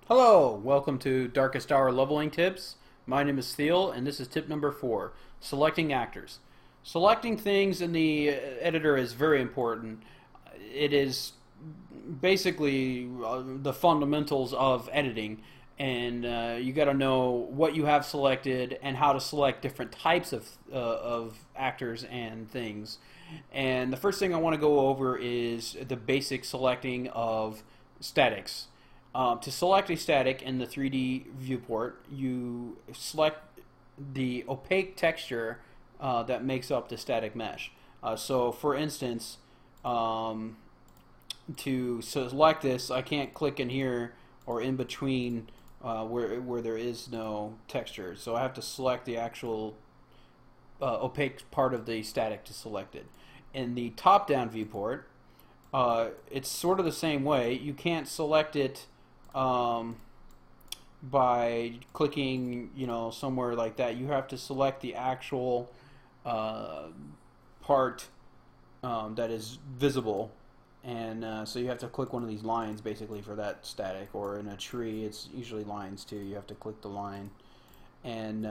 Hello, welcome to Darkest Hour Leveling Tips. My name is Thiel, and this is tip number 4, selecting actors. Selecting things in the editor is very important. It is basically the fundamentals of editing, and you got to know what you have selected and how to select different types of actors and things. And the first thing I want to go over is the basic selecting of statics. To select a static in the 3D viewport, you select the opaque texture that makes up the static mesh. So, for instance, um, to select this, I can't click in here or in between where there is no texture. So I have to select the actual opaque part of the static to select it. In the top-down viewport, it's sort of the same way. You can't select it um, by clicking, somewhere like that. You have to select the actual uh, part that is visible, and so you have to click one of these lines basically for that static. Or in a tree, it's usually lines too. You have to click the line, and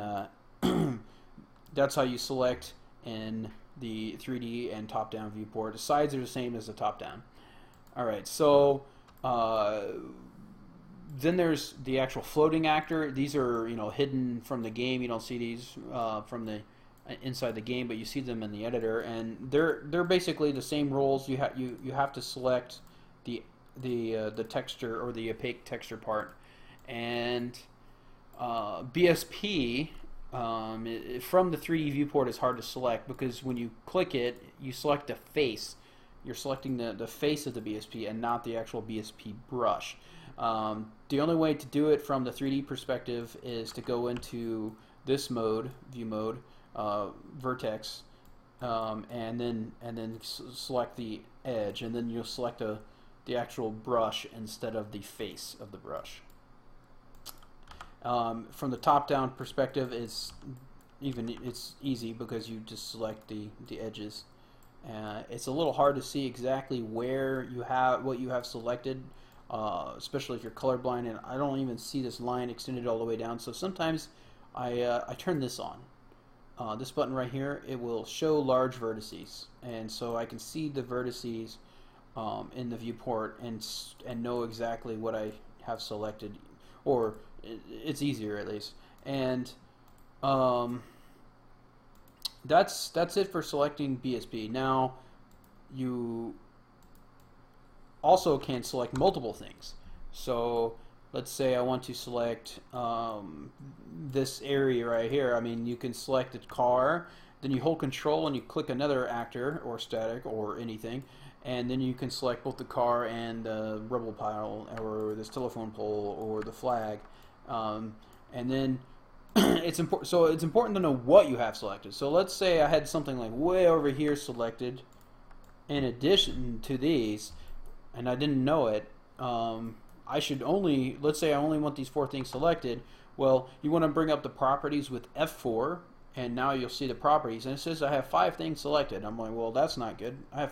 that's how you select in the 3D and top-down viewport. The sides are the same as the top-down. All right, so. Then there's the actual floating actor. These are hidden from the game. You don't see these from the inside the game, but you see them in the editor, and they're basically the same roles. You have to select the texture or the opaque texture part, and BSP from the 3D viewport is hard to select because when you click it, you select the face. You're selecting the face of the BSP and not the actual BSP brush. The only way to do it from the 3D perspective is to go into this mode, view mode, vertex, and then select the edge, and then you'll select the actual brush instead of the face of the brush. From the top-down perspective, it's easy because you just select the edges. It's a little hard to see exactly where what you have selected, especially if you're colorblind, and I don't even see this line extended all the way down. So sometimes I turn this on. This button right here, it will show large vertices, and so I can see the vertices in the viewport and know exactly what I have selected, or it's easier at least. And that's it for selecting BSP. Now you also can select multiple things. So let's say I want to select this area right here. I mean, you can select a car, then you hold control and you click another actor or static or anything, and then you can select both the car and the rubble pile or this telephone pole or the flag, and then it's important. So it's important to know what you have selected. So let's say I had something like way over here selected in addition to these, and I didn't know it. I should only, let's say I only want these 4 things selected. Well, you want to bring up the properties with F4, and now you'll see the properties, and it says I have 5 things selected. I'm like, well, that's not good. I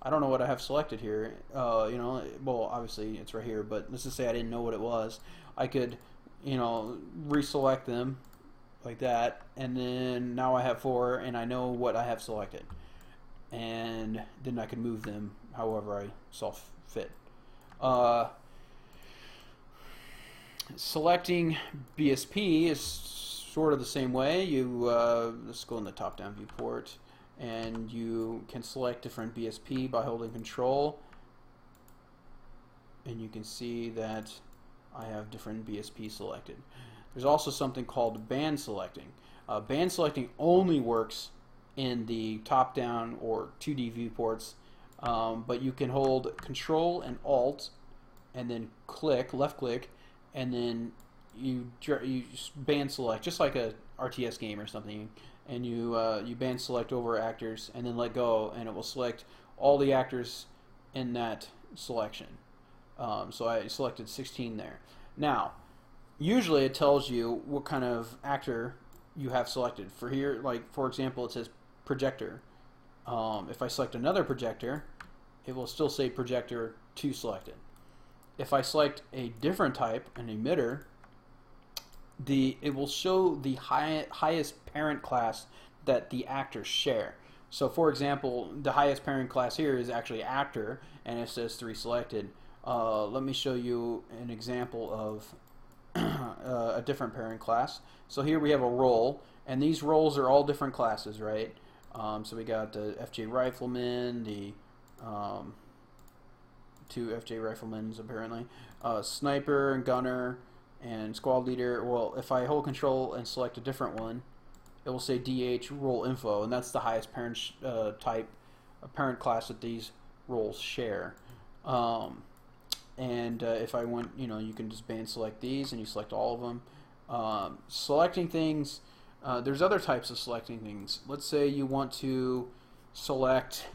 don't know what I have selected here. Well, obviously it's right here, but let's just say I didn't know what it was. I could reselect them like that, and then now I have 4 and I know what I have selected, and then I can move them however I saw fit. Selecting BSP is sort of the same way. Let's go in the top-down viewport, and you can select different BSP by holding control, and you can see that I have different BSP selected. There's also something called band selecting. Band selecting only works in the top-down or 2D viewports, but you can hold Control and Alt, and then left click, and then you band select, just like a RTS game or something, and you band select over actors, and then let go, and it will select all the actors in that selection. So I selected 16 there. Now, usually it tells you what kind of actor you have selected. For here, like for example, it says projector. If I select another projector, it will still say projector 2 selected. if I select a different type, an emitter, it will show the highest parent class that the actors share. So for example, the highest parent class here is actually actor, and it says 3 selected. Let me show you an example of a different parent class. So here we have a role, and these roles are all different classes, right? So we got the FJ Rifleman, the 2 FJ Riflemans apparently, Sniper and Gunner, and Squad Leader. Well, if I hold Control and select a different one, it will say DH Role Info, and that's the highest parent type, parent class that these roles share. If I want, you can just band select these, and you select all of them. Selecting things, there's other types of selecting things. Let's say you want to select,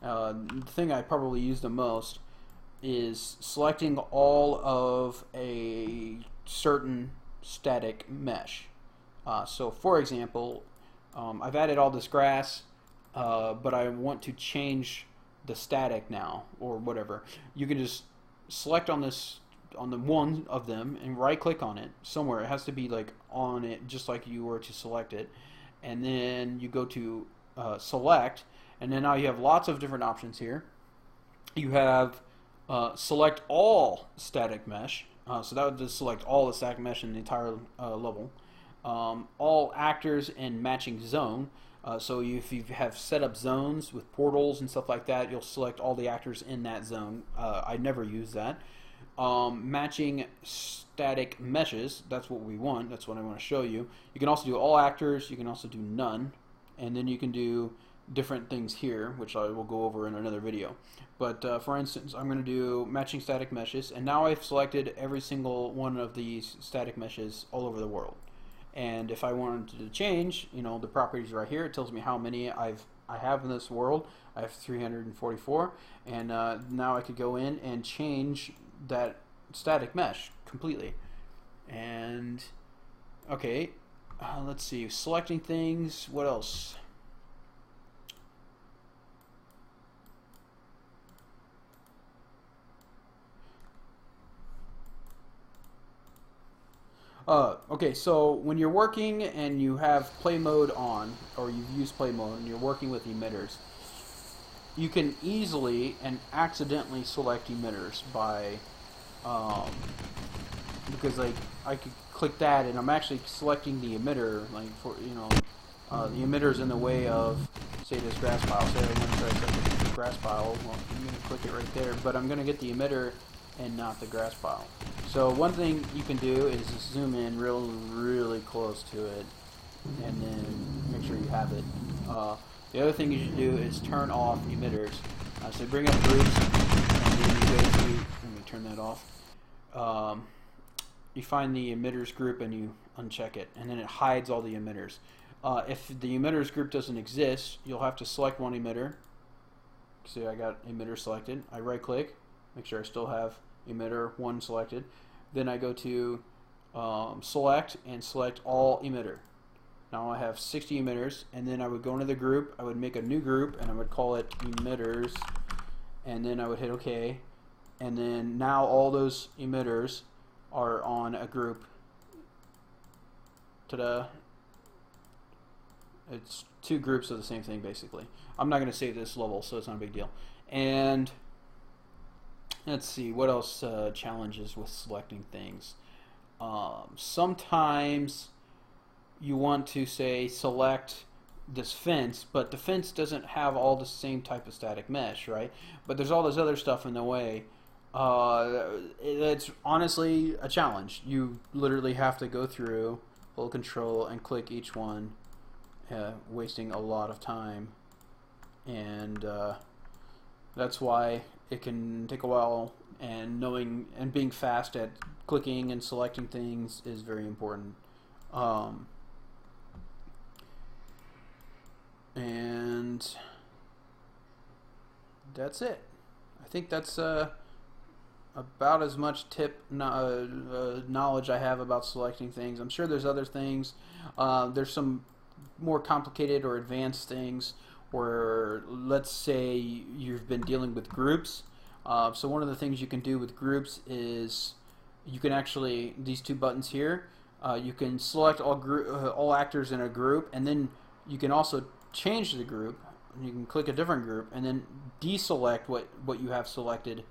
the thing I probably use the most is selecting all of a certain static mesh. So for example, I've added all this grass, but I want to change the static now, or whatever. You can just select on the one of them and right click on it somewhere. It has to be like on it, just like you were to select it, and then you go to select, and then now you have lots of different options here. You have select all static mesh, so that would just select all the static mesh in the entire level. All actors and matching zone. So if you have set up zones with portals and stuff like that, you'll select all the actors in that zone. I never use that. Matching static meshes, that's what we want. That's what I want to show you. You can also do all actors. You can also do none. And then you can do different things here, which I will go over in another video. But for instance, I'm going to do matching static meshes. And now I've selected every single one of these static meshes all over the world. And if I wanted to change, the properties right here, it tells me how many I have in this world. I have 344, and now I could go in and change that static mesh completely. And okay, let's see, selecting things. What else? Okay, so when you're working and you have play mode on, or you've used play mode and you're working with emitters, you can easily and accidentally select emitters by, because like I could click that and I'm actually selecting the emitter, like for, the emitter's in the way of, say, this grass pile. Say I want to try to select the grass pile, well, I'm going to click it right there, but I'm going to get the emitter and not the grass pile. So one thing you can do is just zoom in really close to it, and then make sure you have it. The other thing you should do is turn off emitters. So bring up groups, and then you go to, let me turn that off. You find the emitters group and you uncheck it, and then it hides all the emitters. If the emitters group doesn't exist, you'll have to select one emitter. See, I got emitter selected. I right click, make sure I still have emitter 1 selected. Then I go to select and select all emitter. Now I have 60 emitters, and then I would go into the group, I would make a new group, and I would call it emitters, and then I would hit OK, and then now all those emitters are on a group. Ta-da! It's 2 groups of the same thing basically. I'm not going to save this level, so it's not a big deal. And let's see, what else challenges with selecting things. Sometimes you want to, say, select this fence, but the fence doesn't have all the same type of static mesh, right? But there's all this other stuff in the way. It's honestly a challenge. You literally have to go through, hold control, and click each one, wasting a lot of time. And that's why it can take a while, and knowing and being fast at clicking and selecting things is very important. And that's it. I think that's about as much knowledge I have about selecting things. I'm sure there's other things. There's some more complicated or advanced things where, let's say, you've been dealing with groups. So one of the things you can do with groups is you can actually, these two buttons here, you can select all actors in a group, and then you can also change the group. You can click a different group and then deselect what you have selected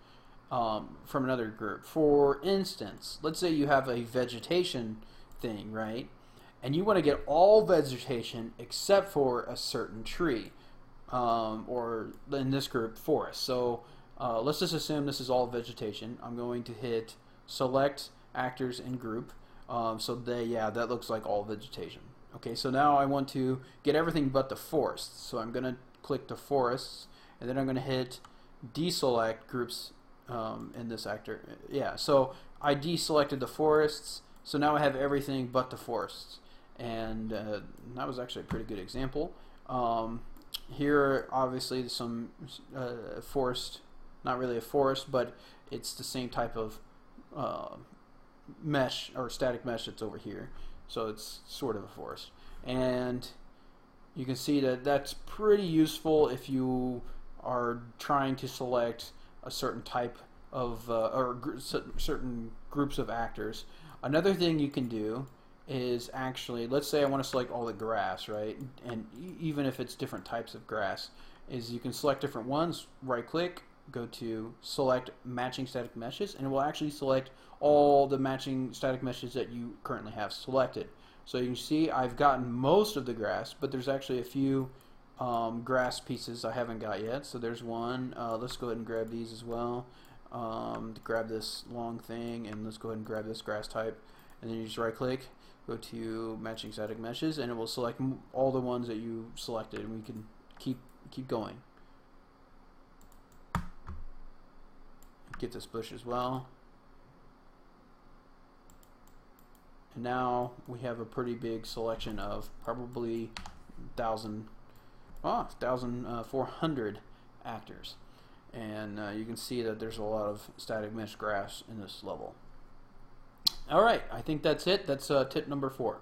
from another group. For instance, let's say you have a vegetation thing, right? And you want to get all vegetation except for a certain tree, or in this group, forest. So let's just assume this is all vegetation. I'm going to hit select actors in group. That looks like all vegetation. Okay, so now I want to get everything but the forests. So I'm going to click the forests, and then I'm going to hit deselect groups in this actor. Yeah, so I deselected the forests, so now I have everything but the forests. And that was actually a pretty good example. Here, obviously, some forest, not really a forest, but it's the same type of mesh or static mesh that's over here. So it's sort of a forest. And you can see that that's pretty useful if you are trying to select a certain type of certain groups of actors. Another thing you can do is actually, let's say I want to select all the grass, right? And even if it's different types of grass, is you can select different ones, right click, go to select matching static meshes, and it will actually select all the matching static meshes that you currently have selected. So you can see I've gotten most of the grass, but there's actually a few grass pieces I haven't got yet. So there's one. Let's go ahead and grab these as well. Grab this long thing, and let's go ahead and grab this grass type, and then you just right click, go to matching static meshes, and it will select all the ones that you selected, and we can keep going. Get this bush as well. And now we have a pretty big selection of probably 1,400 actors. And you can see that there's a lot of static mesh grass in this level. Alright, I think that's it. That's tip number 4.